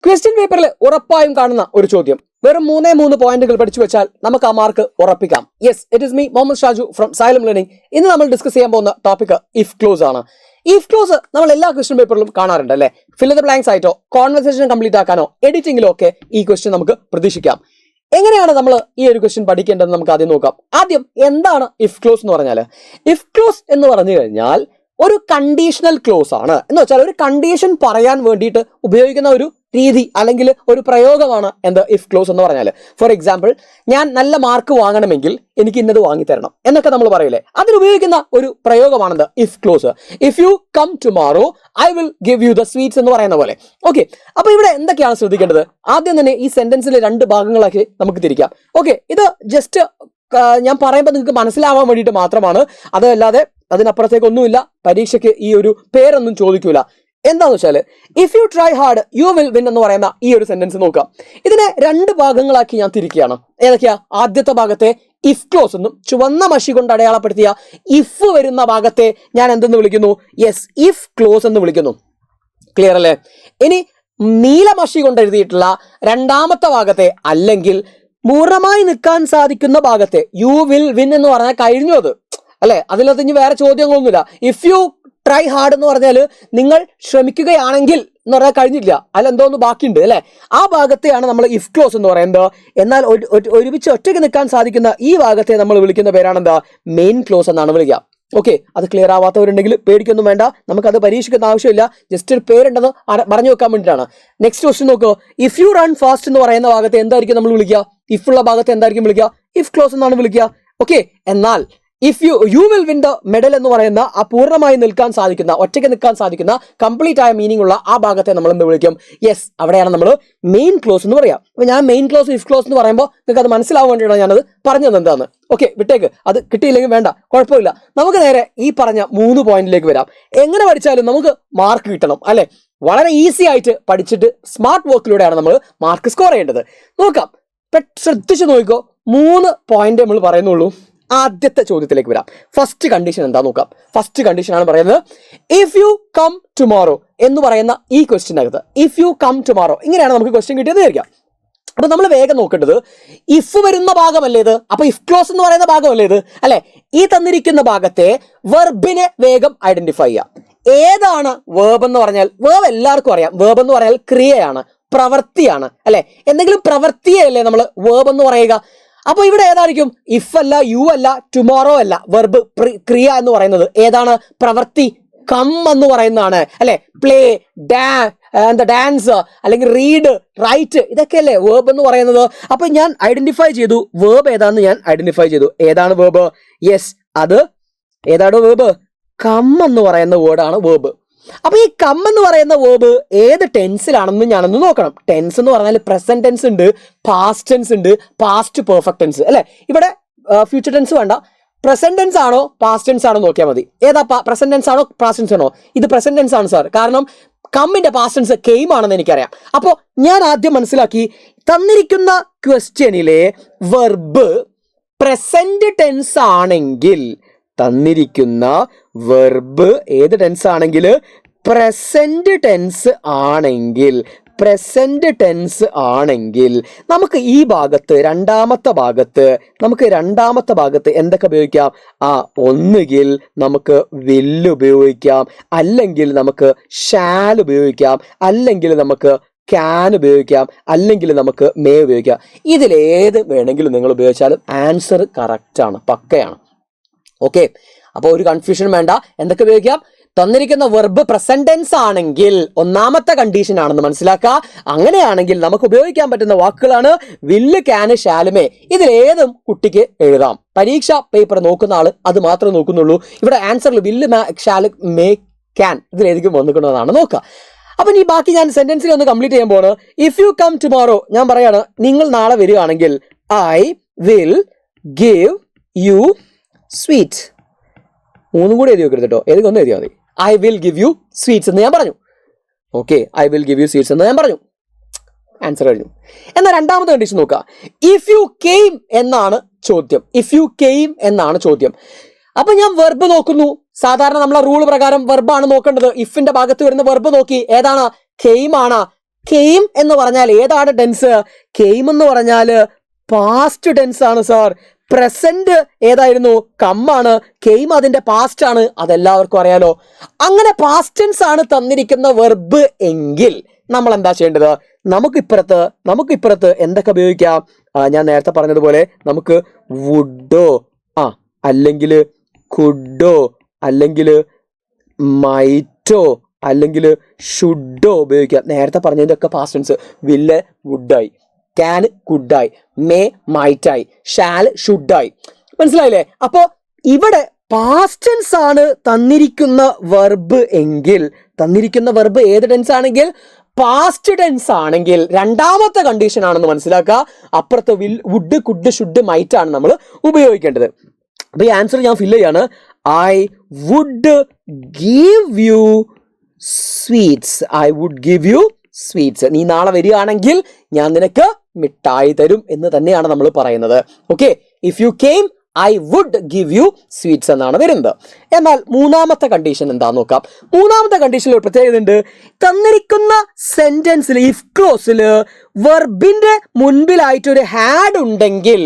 Question പേപ്പറിൽ ഉറപ്പായും കാണുന്ന ഒരു ചോദ്യം. വെറും 3 പോയിന്റുകൾ പഠിച്ചു വെച്ചാൽ നമുക്ക് ആ മാർക്ക് ഉറപ്പിക്കാം. Yes, it is me Muhammad Shaju from Xylem learning. ഇന്ന് നമ്മൾ ഡിസ്കസ് ചെയ്യാൻ പോകുന്ന ടോപ്പിക് ഇഫ് ക്ലോസ് ആണ്. ഇഫ് ക്ലോസ് നമ്മൾ എല്ലാ ക്വസ്റ്റ്യൻ പേപ്പറിലും കാണാറുണ്ട് അല്ലെ. ഫിൽ ദ ബ്ലാങ്ക്സ് ആയിട്ടോ കോൺവെർസേഷൻ കംപ്ലീറ്റ് ആക്കാനോ എഡിറ്റിംഗിലോ ഒക്കെ ഈ ക്വസ്റ്റ്യൻ നമുക്ക് പ്രതീക്ഷിക്കാം. എങ്ങനെയാണ് നമ്മൾ ഈ ഒരു ക്വസ്റ്റ്യൻ പഠിക്കേണ്ടതെന്ന് നമുക്ക് ആദ്യം നോക്കാം. ആദ്യം എന്താണ് ഇഫ് ക്ലോസ് എന്ന് പറഞ്ഞാൽ? ഇഫ് ക്ലോസ് എന്ന് പറഞ്ഞു കഴിഞ്ഞാൽ ഒരു കണ്ടീഷണൽ ക്ലോസ് ആണ്. എന്ന് വെച്ചാൽ ഒരു കണ്ടീഷൻ പറയാൻ വേണ്ടിയിട്ട് ഉപയോഗിക്കുന്ന ഒരു രീതി അല്ലെങ്കിൽ ഒരു പ്രയോഗമാണ് എന്ത് ഇഫ് ക്ലോസ് എന്ന് പറഞ്ഞാൽ. ഫോർ എക്സാമ്പിൾ, ഞാൻ നല്ല മാർക്ക് വാങ്ങണമെങ്കിൽ എനിക്ക് ഇന്നത് വാങ്ങിത്തരണം എന്നൊക്കെ നമ്മൾ പറയില്ലേ, അതിനുപയോഗിക്കുന്ന ഒരു പ്രയോഗമാണെന്ത് if clause. If you come tomorrow I will give you the sweets എന്ന് പറയുന്ന പോലെ. ഓക്കെ, അപ്പൊ ഇവിടെ എന്തൊക്കെയാണ് ശ്രദ്ധിക്കേണ്ടത്? ആദ്യം തന്നെ ഈ സെന്റൻസിലെ 2 ഭാഗങ്ങളാക്കി നമുക്ക് തിരിക്കാം. ഓക്കെ, ഇത് ജസ്റ്റ് ഞാൻ പറയുമ്പോൾ നിങ്ങൾക്ക് മനസ്സിലാവാൻ വേണ്ടിയിട്ട് മാത്രമാണ്, അതല്ലാതെ അതിനപ്പുറത്തേക്കൊന്നുമില്ല. പരീക്ഷയ്ക്ക് ഈ ഒരു പേരൊന്നും ചോദിക്കൂല. എന്താന്ന് വെച്ചാല് if you try hard you will win എന്ന് പറയുന്ന ഈ ഒരു സെന്റൻസ് നോക്കാം. ഇതിനെ 2 ഭാഗങ്ങളാക്കി ഞാൻ തിരിക്കുകയാണ്. ഏതൊക്കെയാ? ആദ്യത്തെ ഭാഗത്തെ ഇഫ് ക്ലോസ് എന്നും ചുവന്ന മഷി കൊണ്ട് അടയാളപ്പെടുത്തിയ ഇഫ് വരുന്ന ഭാഗത്തെ ഞാൻ എന്തെന്ന് വിളിക്കുന്നു? യെസ്, ഇഫ് ക്ലോസ് എന്ന് വിളിക്കുന്നു. ക്ലിയർ അല്ലേ? ഇനി നീല മഷി കൊണ്ട് എഴുതിയിട്ടുള്ള രണ്ടാമത്തെ ഭാഗത്തെ അല്ലെങ്കിൽ പൂർണ്ണമായി നിൽക്കാൻ സാധിക്കുന്ന ഭാഗത്തെ യു വിൽ വിൻ എന്ന് പറഞ്ഞാൽ കഴിഞ്ഞു അത് അല്ലെ. അതിനകത്ത് ഇനി വേറെ ചോദ്യങ്ങളൊന്നുമില്ല. ഇഫ് യു ട്രൈ ഹാർഡ് എന്ന് പറഞ്ഞാൽ നിങ്ങൾ ശ്രമിക്കുകയാണെങ്കിൽ എന്ന് പറഞ്ഞാൽ കഴിഞ്ഞില്ല, അതിലെന്തോ ഒന്ന് ബാക്കിയുണ്ട് അല്ലെ. ആ ഭാഗത്തെയാണ് നമ്മൾ ഇഫ് ക്ലോസ് എന്ന് പറയുന്നത്. എന്നാൽ ഒരുമിച്ച് ഒറ്റയ്ക്ക് നിൽക്കാൻ സാധിക്കുന്ന ഈ ഭാഗത്തെ നമ്മൾ വിളിക്കുന്ന പേരാണ് എന്താ? മെയിൻ ക്ലോസ് എന്നാണ് വിളിക്കുക. ഓക്കെ, അത് ക്ലിയർ ആവാത്തവരുണ്ടെങ്കിൽ പേടിക്കൊന്നും വേണ്ട, നമുക്കത് പരീക്ഷിക്കുന്ന ആവശ്യമില്ല. ജസ്റ്റ് ഒരു പേരുണ്ടെന്ന് പറഞ്ഞു വെക്കാൻ വേണ്ടിയിട്ടാണ്. നെക്സ്റ്റ് ക്വസ്റ്റ്യൻ നോക്കൂ. ഇഫ് യു റൺ ഫാസ്റ്റ് എന്ന് പറയുന്ന ഭാഗത്തെ എന്തായിരിക്കും നമ്മൾ വിളിക്കുക? ഇഫ് ഉള്ള ഭാഗത്തെ എന്തായിരിക്കും വിളിക്കുക? ഇഫ് ക്ലോസ് എന്നാണ് വിളിക്കുക. ഓക്കെ, എന്നാൽ if you will win the medal എന്ന് പറയുന്ന ആ പൂർണ്ണമായി നിൽക്കാൻ സാധിക്കുന്ന, ഒറ്റയ്ക്ക് നിൽക്കാൻ സാധിക്കുന്ന, കംപ്ലീറ്റ് ആയ മീനിങ് ഉള്ള ആ ഭാഗത്തെ നമ്മൾ എന്ത് വിളിക്കും? യെസ്, അവിടെയാണ് നമ്മൾ മെയിൻ ക്ലോസ് എന്ന് പറയാം. അപ്പൊ ഞാൻ മെയിൻ ക്ലോസ് ഇഫ് ക്ലോസ് എന്ന് പറയുമ്പോൾ നിങ്ങൾക്ക് അത് മനസ്സിലാവാൻ വേണ്ടിയാണ് ഞാനത് പറഞ്ഞത് എന്താന്ന്. ഓക്കെ, വിട്ടേക്ക്, അത് കിട്ടിയില്ലെങ്കിൽ വേണ്ട, കുഴപ്പമില്ല. നമുക്ക് നേരെ ഈ പറഞ്ഞ 3 പോയിന്റിലേക്ക് വരാം. എങ്ങനെ പഠിച്ചാലും നമുക്ക് മാർക്ക് കിട്ടണം അല്ലെ. വളരെ ഈസി ആയിട്ട് പഠിച്ചിട്ട് സ്മാർട്ട് വർക്കിലൂടെയാണ് നമ്മൾ മാർക്ക് സ്കോർ ചെയ്യേണ്ടത്. നോക്കാം, ശ്രദ്ധിച്ചു നോക്കിക്കോ. 3 പോയിന്റ് നമ്മൾ പറയുന്നുള്ളൂ. ആദ്യത്തെ ചോദ്യത്തിലേക്ക് വരാം. ഫസ്റ്റ് കണ്ടീഷൻ എന്താ നോക്കാം. ഫസ്റ്റ് കണ്ടീഷൻ ആണ് പറയുന്നത് ഇഫ് യു കം ടുമോറോ എന്ന് പറയുന്ന ഈ ക്വസ്റ്റ്യനകത്ത് ഇഫ് യു കം ടുമോറോ ഇങ്ങനെയാണ് നമുക്ക് ക്വസ്റ്റ്യൻ കിട്ടിയത് വിചാരിക്കാം. അപ്പൊ നമ്മൾ വേഗം നോക്കേണ്ടത് ഇഫ് വരുന്ന ഭാഗമല്ലേ ഇത്, അപ്പൊ ഇഫ് ക്ലോസ് എന്ന് പറയുന്ന ഭാഗമല്ലേ ഇത് അല്ലെ. ഈ തന്നിരിക്കുന്ന ഭാഗത്തെ വെർബിനെ വേഗം ഐഡന്റിഫൈ ചെയ്യാം. ഏതാണ് വേർബ് എന്ന് പറഞ്ഞാൽ? വേർബ് എല്ലാവർക്കും അറിയാം. വേർബ് എന്ന് പറഞ്ഞാൽ ക്രിയയാണ്, പ്രവൃത്തിയാണ് അല്ലെ. എന്തെങ്കിലും പ്രവൃത്തിയല്ലേ നമ്മൾ വേർബ് എന്ന് പറയുക. അപ്പൊ ഇവിടെ ഏതായിരിക്കും? ഇഫ് അല്ല, യു അല്ല, ടുമോറോ അല്ല. വെർബ് ക്രിയ എന്ന് പറയുന്നത് ഏതാണ്? പ്രവൃത്തി. കം എന്ന് പറയുന്നതാണ് അല്ലെ. പ്ലേ, ഡാൻസ് അല്ലെങ്കിൽ റീഡ്, റൈറ്റ്, ഇതൊക്കെയല്ലേ വേർബ് എന്ന് പറയുന്നത്. അപ്പൊ ഞാൻ ഐഡന്റിഫൈ ചെയ്തു വേർബ് ഏതാണെന്ന് ഞാൻ ഐഡന്റിഫൈ ചെയ്തു. ഏതാണ് വേർബ്? യെസ്, അത് ഏതാണോ വേർബ്? കം എന്ന് പറയുന്ന വേർഡാണ് വേർബ്. അപ്പൊ ഈ കം എന്ന് പറയുന്ന വേർബ് ഏത് ടെൻസിലാണെന്ന് ഞാനൊന്ന് നോക്കണം. ടെൻസ് എന്ന് പറഞ്ഞാൽ പ്രസന്റ് ടെൻസ് ഉണ്ട്, പാസ്റ്റ് ടെൻസ് ഉണ്ട്, പാസ്റ്റ് പെർഫെക്റ്റ് ടെൻസ് അല്ലെ. ഇവിടെ ഫ്യൂച്ചർ ടെൻസ് വേണ്ട. പ്രസന്റ് ടെൻസ് ആണോ പാസ്റ്റ് ടെൻസ് ആണോ നോക്കിയാൽ മതി. ഏതാ? പ്രസന്റ് ടെൻസ് ആണോ പാസ്റ്റ് ടെൻസ് ആണോ? ഇത് പ്രസന്റ് ടെൻസ് ആണ് സാർ, കാരണം കമ്മിന്റെ പാസ്റ്റ് ടെൻസ് കെയിം ആണെന്ന് എനിക്കറിയാം. അപ്പോൾ ഞാൻ ആദ്യം മനസ്സിലാക്കി തന്നിരിക്കുന്ന ക്വസ്റ്റ്യനിലെ വെർബ് പ്രസന്റ് ടെൻസ് ആണെങ്കിൽ, തന്നിരിക്കുന്ന വെർബ് ഏത് ടെൻസ് ആണെങ്കിൽ? പ്രസന്റ് ടെൻസ് ആണെങ്കിൽ, പ്രസന്റ് ടെൻസ് ആണെങ്കിൽ നമുക്ക് ഈ ഭാഗത്ത് രണ്ടാമത്തെ ഭാഗത്ത് എന്തൊക്കെ ഉപയോഗിക്കാം? ഒന്നുകിൽ നമുക്ക് വിൽ ഉപയോഗിക്കാം, അല്ലെങ്കിൽ നമുക്ക് ഷാൽ ഉപയോഗിക്കാം, അല്ലെങ്കിൽ നമുക്ക് ക്യാൻ ഉപയോഗിക്കാം, അല്ലെങ്കിൽ നമുക്ക് മേ ഉപയോഗിക്കാം. ഇതിലേത് വേണമെങ്കിലും നിങ്ങൾ ഉപയോഗിച്ചാലും ആൻസർ കറക്റ്റ് ആണ്, പക്കയാണ്. ഓക്കെ, അപ്പൊ ഒരു കൺഫ്യൂഷൻ വേണ്ട. എന്തൊക്കെ ഉപയോഗിക്കാം? തന്നിരിക്കുന്ന വെർബ് പ്രസന്റ് ടെൻസ് ആണെങ്കിൽ ഒന്നാമത്തെ കണ്ടീഷൻ ആണെന്ന് മനസ്സിലാക്കുക. അങ്ങനെയാണെങ്കിൽ നമുക്ക് ഉപയോഗിക്കാൻ പറ്റുന്ന വാക്കുകളാണ് വില്ല്, ക്യാന്, ഷാലുമേ. ഇതിലേതും കുട്ടിക്ക് എഴുതാം. പരീക്ഷ പേപ്പർ നോക്കുന്ന ആള് അത് മാത്രമേ നോക്കുന്നുള്ളൂ. ഇവിടെ ആൻസറിൽ വില്ല്, ഷാല്, മേ, ക്യാൻ ഇതിലേതെങ്കിലും വന്നിക്കുന്നതാണ് നോക്കുക. അപ്പൊ ഈ ബാക്കി ഞാൻ സെന്റൻസിൽ ഒന്ന് കംപ്ലീറ്റ് ചെയ്യാൻ പോണ്. ഇഫ് യു കം ടുമോറോ, ഞാൻ പറയാണ് നിങ്ങൾ നാളെ വരികയാണെങ്കിൽ I will give U sweet. 3 കൂടി എഴുതി വെക്കരുത് കേട്ടോ, ഏതെങ്കിലും ഒന്ന് എഴുതിയാൽ മതി. I will give you sweets എന്ന് ഞാൻ പറഞ്ഞു. Okay, I will give you sweets എന്ന് ഞാൻ പറഞ്ഞു. ആൻസർ കഴിഞ്ഞു. എന്നാൽ രണ്ടാമത്തെ കണ്ടീഷൻ നോക്കുക. ഇഫ് യു കെയിം എന്നാണ് ചോദ്യം. ഇഫ് യു കെയിം എന്നാണ് ചോദ്യം. അപ്പൊ ഞാൻ വെർബ് നോക്കുന്നു. സാധാരണ നമ്മളെ റൂൾ പ്രകാരം വെർബാണ് നോക്കേണ്ടത്. ഇഫിന്റെ ഭാഗത്ത് വരുന്ന വെർബ് നോക്കി ഏതാണ്? കെയിം ആണ്. കെയിം എന്ന് പറഞ്ഞാൽ ഏതാണ് ടെൻസ്? കെയിം എന്ന് പറഞ്ഞാൽ പാസ്റ്റ് ടെൻസ് ആണ് സാർ. പ്രസന്റ് ഏതായിരുന്നു? കമ്മാണ്. കെയിം അതിന്റെ പാസ്റ്റ് ആണ്, അതെല്ലാവർക്കും അറിയാലോ. അങ്ങനെ പാസ്റ്റ് ടെൻസ് ആണ് തന്നിരിക്കുന്ന വെർബ് എങ്കിൽ നമ്മൾ എന്താ ചെയ്യേണ്ടത്? നമുക്കിപ്പുറത്ത് എന്തൊക്കെ ഉപയോഗിക്കാം? ഞാൻ നേരത്തെ പറഞ്ഞതുപോലെ നമുക്ക് വുഡോ അല്ലെങ്കിൽ കുഡോ അല്ലെങ്കിൽ മൈറ്റോ അല്ലെങ്കിൽ ഷുഡോ ഉപയോഗിക്കാം. നേരത്തെ പറഞ്ഞതിൻ്റെ ഒക്കെ പാസ്റ്റ് ടെൻസ്. വില്ല് വുഡായി, ക്യാൻ കുഡായി, മേ മൈറ്റായി, ഷാൽ ഷുഡായി. മനസ്സിലായില്ലേ? അപ്പോ ഇവിടെ പാസ്റ്റ് ടെൻസ് ആണ് തന്നിരിക്കുന്ന വെർബ് എങ്കിൽ, തന്നിരിക്കുന്ന വെർബ് ഏത് ടെൻസ് ആണെങ്കിൽ? പാസ്റ്റ് ടെൻസ് ആണെങ്കിൽ രണ്ടാമത്തെ കണ്ടീഷൻ ആണെന്ന് മനസ്സിലാക്കുക. അപ്പുറത്ത് വുഡ് കുഡ് ഷുഡ് മൈറ്റ് ആണ് നമ്മൾ ഉപയോഗിക്കേണ്ടത്. അപ്പൊ ഈ ആൻസർ ഞാൻ ഫില്ല് ചെയ്യാണ്. I would give you sweets. I would give you sweets. നീ നാളെ വരികയാണെങ്കിൽ ഞാൻ നിനക്ക് മിഠായി തരും എന്ന് തന്നെയാണ് നമ്മൾ പറയുന്നത്. Okay, if you came I would give you sweets എന്നാണ് വരുന്നത്. എന്നാൽ മൂന്നാമത്തെ കണ്ടീഷൻ എന്താന്ന് നോക്കാം. മൂന്നാമത്തെ കണ്ടീഷനിൽ ഒരു പ്രത്യേകത ഉണ്ട്. തന്നിരിക്കുന്ന സെന്റൻസിൽ ഇഫ് ക്ലോസിൽ വെർബിന്റെ മുൻപിലായിട്ട് ഒരു ഹാഡ് ഉണ്ടെങ്കിൽ,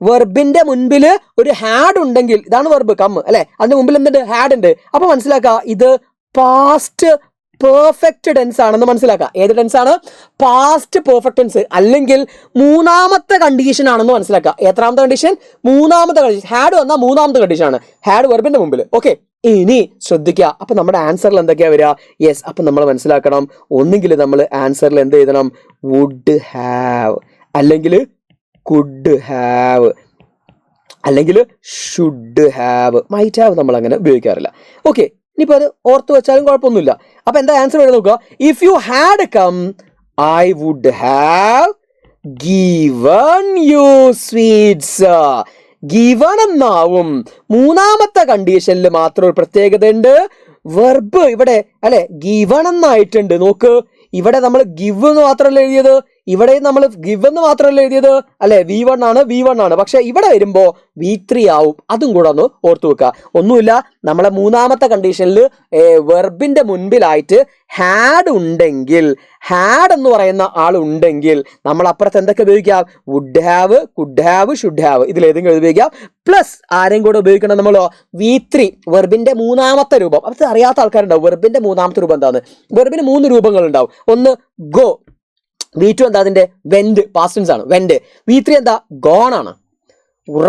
വെർബിന്റെ മുൻപിൽ ഒരു ഹാഡ് ഉണ്ടെങ്കിൽ, ഇതാണ് വെർബ് കം അല്ലെ, അതിന്റെ മുമ്പിൽ എന്തുണ്ട്? ഹാഡ് ഉണ്ട്. അപ്പൊ മനസ്സിലാക്കുക ഇത് പാസ്റ്റ് പെർഫെക്റ്റ് ടെൻസ് ആണെന്ന് മനസ്സിലാക്കുക. ഏത് ടെൻസ് ആണ്? Past perfect tense. അല്ലെങ്കിൽ മൂന്നാമത്തെ കണ്ടീഷൻ ആണെന്ന് മനസ്സിലാക്കുക. എത്രാമത്തെ കണ്ടീഷൻ? മൂന്നാമത്തെ കണ്ടീഷൻ. ഹാഡ് വന്നാൽ മൂന്നാമത്തെ കണ്ടീഷൻ ആണ്, ഹാഡ് വെർബിന്റെ മുമ്പിൽ. ഓക്കെ, ഇനി ശ്രദ്ധിക്കുക. അപ്പൊ നമ്മുടെ ആൻസറിൽ എന്തൊക്കെയാ വരിക? യെസ്, അപ്പൊ നമ്മൾ മനസ്സിലാക്കണം. ഒന്നുകിൽ നമ്മൾ ആൻസറിൽ എന്ത് എഴുതണം? വുഡ് ഹാവ്, അല്ലെങ്കിൽ കുഡ് ഹാവ്, അല്ലെങ്കിൽ ഷുഡ് ഹാവ്. മൈറ്റ് ഹാവ് നമ്മൾ അങ്ങനെ ഉപയോഗിക്കാറില്ല. ഓക്കെ, ഇനിയിപ്പോൾ അത് ഓർത്ത് വെച്ചാലും കുഴപ്പമൊന്നുമില്ല. അപ്പൊ എന്താ ആൻസർ എഴുതി നോക്കുക. If you had come I would have given you sweets. Given എന്നാവും. മൂന്നാമത്തെ കണ്ടീഷനിൽ മാത്രം ഒരു പ്രത്യേകത ഉണ്ട്. വെർബ് ഇവിടെ അല്ലെ ഗിവൺ എന്നായിട്ടുണ്ട്. നോക്ക്, ഇവിടെ നമ്മൾ ഗിവ് എന്ന് മാത്രമല്ല എഴുതിയത്, ഇവിടെ നമ്മൾ ഗിവ് എന്ന് മാത്രമല്ല എഴുതിയത് അല്ലെ. V1 ആണ്. പക്ഷെ ഇവിടെ വരുമ്പോ V3 ആവും. അതും കൂടെ ഒന്ന് ഓർത്തു വെക്കുക. ഒന്നുമില്ല, നമ്മളെ മൂന്നാമത്തെ കണ്ടീഷനിൽ വെർബിന്റെ മുൻപിലായിട്ട് ഹാഡ് ഉണ്ടെങ്കിൽ, ഹാഡ് എന്ന് പറയുന്ന ആൾ ഉണ്ടെങ്കിൽ നമ്മൾ അപ്പുറത്ത് എന്തൊക്കെ ഉപയോഗിക്കാം? Would have, could have, should have, ഇതിലേതെങ്കിലും ഉപയോഗിക്കാം. പ്ലസ് ആരെയും കൂടെ ഉപയോഗിക്കണം നമ്മൾ V3, വെർബിന്റെ മൂന്നാമത്തെ രൂപം. അത് അറിയാത്ത ആൾക്കാരുണ്ടാവും. വെർബിന്റെ മൂന്നാമത്തെ രൂപം എന്താണ്? വെർബിന് 3 രൂപങ്ങൾ ഉണ്ടാവും. ഒന്ന് ഗോ, V2 എന്താ? അതിന്റെ വെന്റ്, പാസ്റ്റ് ടെൻസ് ആണ്, വെന്റ്. V3 എന്താ? ഗോൺ ആണ്.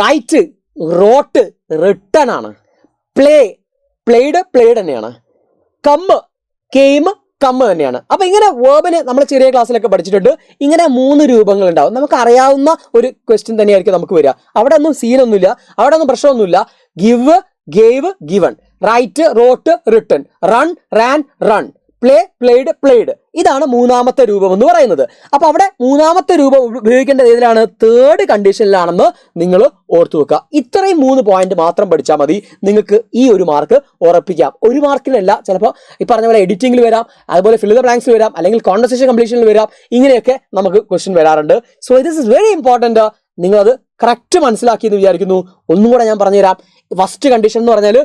റൈറ്റ്, റോട്ട്, റിട്ടൺ ആണ്. പ്ലേ, പ്ലേഡ് തന്നെയാണ്. കമ്മ്, കെയിം, കമ്മ് തന്നെയാണ്. അപ്പൊ ഇങ്ങനെ വേർബിന് നമ്മൾ ചെറിയ ക്ലാസ്സിലൊക്കെ പഠിച്ചിട്ടുണ്ട്. ഇങ്ങനെ 3 രൂപങ്ങൾ ഉണ്ടാവും. നമുക്ക് അറിയാവുന്ന ഒരു ക്വസ്റ്റ്യൻ തന്നെയായിരിക്കും നമുക്ക് വരിക. അവിടെ ഒന്നും സീനൊന്നുമില്ല, അവിടെ ഒന്നും പ്രശ്നമൊന്നുമില്ല. Give, gave, given, write, wrote, written, run, ran, run, play, played, played. ഇതാണ് മൂന്നാമത്തെ രൂപം എന്ന് പറയുന്നത്. അപ്പൊ അവിടെ മൂന്നാമത്തെ രൂപം ഉപയോഗിക്കേണ്ടത് ഏതിലാണ്? തേർഡ് കണ്ടീഷനിലാണെന്ന് നിങ്ങൾ ഓർത്തു വെക്കുക. ഇത്രയും 3 പോയിന്റ് മാത്രം പഠിച്ചാൽ മതി, നിങ്ങൾക്ക് ഈ ഒരു മാർക്ക് ഉറപ്പിക്കാം. ഒരു മാർക്കിലല്ല, ചിലപ്പോൾ ഈ പറഞ്ഞ പോലെ എഡിറ്റിംഗിൽ വരാം, അതുപോലെ ഫിൽ ദ ബ്ലാങ്ക്സിൽ വരാം, അല്ലെങ്കിൽ കോൺവെർസേഷൻ കംപ്ലീഷനിൽ വരാം. ഇങ്ങനെയൊക്കെ നമുക്ക് ക്വസ്റ്റ്യൻ വരാറുണ്ട്. So this is very important. നിങ്ങളത് കറക്റ്റ് മനസ്സിലാക്കി എന്ന് വിചാരിക്കുന്നു. ഒന്നും കൂടെ ഞാൻ പറഞ്ഞുതരാം. ഫസ്റ്റ് കണ്ടീഷൻ എന്ന് പറഞ്ഞാൽ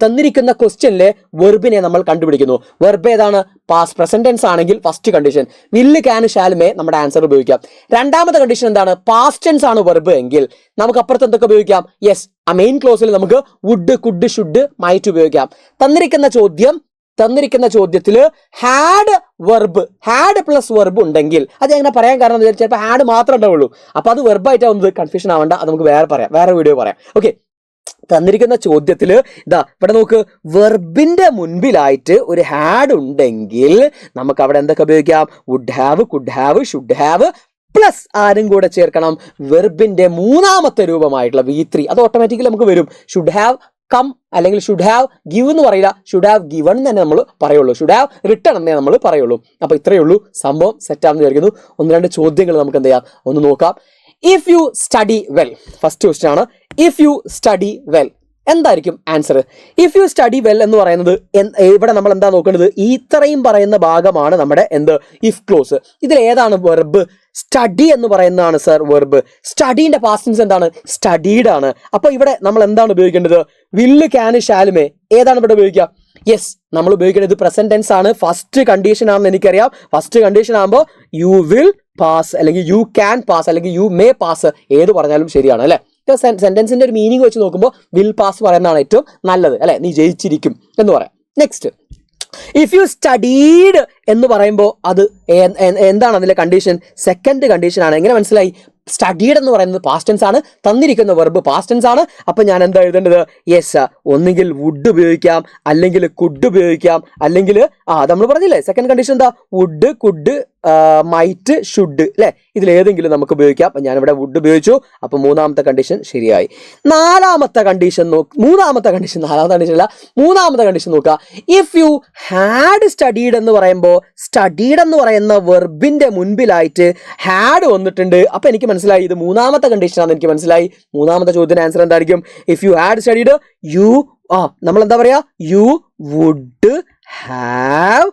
തന്നിരിക്കുന്ന ക്വസ്റ്റ്യനിലെ വെർബിനെ നമ്മൾ കണ്ടുപിടിക്കുന്നു. വെർബ് ഏതാണ്? പാസ്റ്റ് പ്രസന്റ് ടെൻസ് ആണെങ്കിൽ ഫസ്റ്റ് കണ്ടീഷൻ വില്ല്, ക്യാൻ, ഷാൽ, മേ നമ്മുടെ ആൻസർ ഉപയോഗിക്കാം. രണ്ടാമത്തെ കണ്ടീഷൻ എന്താണ്? പാസ്റ്റ് ടെൻസ് ആണ് വെർബ് എങ്കിൽ നമുക്ക് അപ്പുറത്ത് എന്തൊക്കെ ഉപയോഗിക്കാം? യെസ്, ആ മെയിൻ ക്ലോസിൽ നമുക്ക് വുഡ്, കുഡ്, ഷുഡ്, മൈറ്റ് ഉപയോഗിക്കാം. തന്നിരിക്കുന്ന ചോദ്യത്തിൽ had verb, had plus verb ഉണ്ടെങ്കിൽ അത് എങ്ങനെ പറയാൻ കാരണം എന്ന് ചിലപ്പോൾ ഹാഡ് മാത്രമേ ഉണ്ടാവുള്ളൂ. അപ്പൊ അത് വെർബായിട്ടാവുന്നത് കൺഫ്യൂഷൻ ആവണ്ട, അത് നമുക്ക് വേറെ വീഡിയോ പറയാം. ഓക്കെ, തന്നിരിക്കുന്ന ചോദ്യത്തിൽ ഇതാ ഇവിടെ നോക്ക്, വെർബിന്റെ മുൻപിലായിട്ട് ഒരു ഹാഡ് ഉണ്ടെങ്കിൽ നമുക്ക് അവിടെ എന്തൊക്കെ ഉപയോഗിക്കാം? Would have, could have, should have, plus ആരും കൂടെ ചേർക്കണം വെർബിന്റെ മൂന്നാമത്തെ രൂപമായിട്ടുള്ള V3. അത് ഓട്ടോമാറ്റിക്കലി നമുക്ക് വരും. ഷുഡ് ഹാവ് കം, അല്ലെങ്കിൽ ഷുഡ് ഹാവ് ഗിവ് എന്ന് പറയില്ല, ഷുഡ് ഹാവ് ഗിവൺ തന്നെ നമ്മൾ പറയുള്ളൂ, ഷുഡ് ഹാവ് റിട്ടൺ എന്നേ നമ്മൾ പറയുള്ളൂ. അപ്പൊ ഇത്രയേ ഉള്ളൂ, സംഭവം സെറ്റാണെന്ന് വിചാരിക്കുന്നു. 1-2 ചോദ്യങ്ങൾ നമുക്ക് എന്ത് ചെയ്യാം, ഒന്ന് നോക്കാം. If you study well, first question ആണ്. ഇഫ് യു സ്റ്റഡി വെൽ, എന്തായിരിക്കും answer? If you study well എന്ന് പറയുന്നത് ഇവിടെ നമ്മൾ എന്താ നോക്കേണ്ടത്? ഇത്രയും പറയുന്ന ഭാഗമാണ് നമ്മുടെ ഇഫ് ക്ലോസ്. ഇതിൽ ഏതാണ് വെർബ്? സ്റ്റഡി എന്ന് പറയുന്നതാണ് സർ വെർബ്. സ്റ്റഡീന്റെ പാസ്റ്റ് ടെൻസ് എന്താണ്? സ്റ്റഡീഡ് ആണ്. അപ്പൊ ഇവിടെ നമ്മൾ എന്താണ് ഉപയോഗിക്കേണ്ടത്? വില്ല്, ക്യാൻ, ഷാലുമേ ഏതാണ് ഇവിടെ ഉപയോഗിക്കുക? യെസ്, നമ്മൾ ഉപയോഗിക്കുന്നത് പ്രസന്റ് ടെൻസ് ആണ്. ഫസ്റ്റ് കണ്ടീഷൻ ആണെന്ന് എനിക്കറിയാം. ഫസ്റ്റ് കണ്ടീഷൻ ആകുമ്പോൾ യു വിൽ പാസ്, അല്ലെങ്കിൽ യു ക്യാൻ പാസ്, അല്ലെങ്കിൽ യു മേ പാസ്, ഏത് പറഞ്ഞാലും ശരിയാണ് അല്ലെ. സെന്റൻസിന്റെ ഒരു മീനിങ് വെച്ച് നോക്കുമ്പോൾ വിൽ പാസ് പറയുന്നതാണ് ഏറ്റവും നല്ലത് അല്ലെ. നീ ജയിച്ചിരിക്കും എന്ന് പറയാം. നെക്സ്റ്റ്, ഇഫ് യു സ്റ്റഡീഡ് എന്ന് പറയുമ്പോൾ അത് എന്താണ് അതിലെ കണ്ടീഷൻ? സെക്കൻഡ് കണ്ടീഷൻ ആണ്. എങ്ങനെ മനസ്സിലായി? സ്റ്റഡീഡ് എന്ന് പറയുന്നത് പാസ്റ്റ് ടെൻസ് ആണ്, തന്നിരിക്കുന്ന വെർബ് പാസ്റ്റ് ടെൻസ് ആണ്. അപ്പൊ ഞാൻ എന്താ എഴുതേണ്ടത്? യെസ്, ഒന്നുകിൽ വുഡ് ഉപയോഗിക്കാം, അല്ലെങ്കിൽ കുഡ് ഉപയോഗിക്കാം, അല്ലെങ്കിൽ നമ്മൾ പറഞ്ഞില്ലേ സെക്കൻഡ് കണ്ടീഷൻ എന്താ? വുഡ്, കുഡ്, മൈറ്റ്, ഷുഡ് അല്ലെ. ഇതിലേതെങ്കിലും നമുക്ക് ഉപയോഗിക്കാം. അപ്പൊ ഞാനിവിടെ വുഡ് ഉപയോഗിച്ചു. അപ്പൊ മൂന്നാമത്തെ കണ്ടീഷൻ ശരിയായി. നാലാമത്തെ കണ്ടീഷൻ നോക്കുക. ഇഫ് യു ഹാഡ് സ്റ്റഡീഡ് എന്ന് പറയുമ്പോൾ സ്റ്റഡീഡ് എന്ന് പറയുന്ന വെർബിന്റെ മുൻപിലായിട്ട് ഹാഡ് വന്നിട്ടുണ്ട്. അപ്പൊ എനിക്ക് മനസ്സിലായി ഇത് മൂന്നാമത്തെ കണ്ടീഷൻ ആണെന്ന് എനിക്ക് മനസ്സിലായി. മൂന്നാമത്തെ ചോദ്യത്തിന് ആൻസർ എന്തായിരിക്കും? If you had studied you നമ്മൾ എന്താ പറയാ? You would have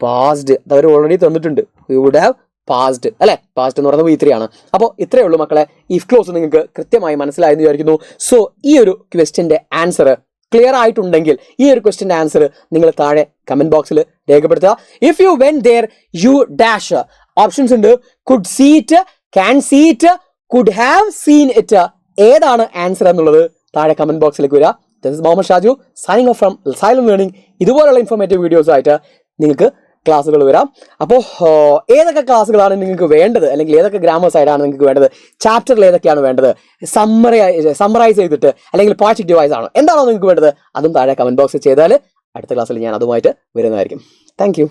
passed. അവർ ഓൾറെഡി തന്നിട്ടുണ്ട്. യു വുഡ് ഹാവ് പാസ്ഡ് അല്ലെ. പാസ്റ്റ് എന്ന് പറയുന്നത് V3 ആണ്. അപ്പോൾ ഇത്രയേ ഉള്ളൂ മക്കളെ. ഇഫ് ക്ലോസ് നിങ്ങൾക്ക് കൃത്യമായി മനസ്സിലായെന്ന് വിചാരിക്കുന്നു. സോ ഈ ഒരു ക്വസ്റ്റ്യന്റെ ആൻസർ ക്ലിയർ ആയിട്ടുണ്ടെങ്കിൽ ഈ ഒരു ക്വസ്റ്റ്യന്റെ ആൻസർ നിങ്ങൾ താഴെ കമന്റ് ബോക്സിൽ രേഖപ്പെടുത്തുക. If you went there you dash options ഉണ്ട്. Could see it, can see it, could have seen it. ഏതാണ് ആൻസർ എന്നുള്ളത് താഴെ കമന്റ് ബോക്സിലേക്ക് വരിക. This is Muhammad Shaju signing off from Xylem learning. ഇതുപോലുള്ള ഇൻഫോർമേറ്റീവ് വീഡിയോസ് ആയിട്ട് നിങ്ങൾക്ക് ക്ലാസ്സുകൾ വരാം. അപ്പോൾ ഏതൊക്കെ ക്ലാസ്സുകളാണ് നിങ്ങൾക്ക് വേണ്ടത്, അല്ലെങ്കിൽ ഏതൊക്കെ ഗ്രാമർ സൈഡാണ് നിങ്ങൾക്ക് വേണ്ടത്, ചാപ്റ്ററിൽ ഏതൊക്കെയാണ് വേണ്ടത്, സമ്മറൈസ് ചെയ്തിട്ട് അല്ലെങ്കിൽ പോയറ്റിക് ഡിവൈസ് ആണോ, എന്താണോ നിങ്ങൾക്ക് വേണ്ടത്, അതും താഴെ കമന്റ് ബോക്സിൽ ചെയ്താൽ അടുത്ത ക്ലാസ്സിൽ ഞാൻ അതുമായിട്ട് വരുന്നതായിരിക്കും. Thank you.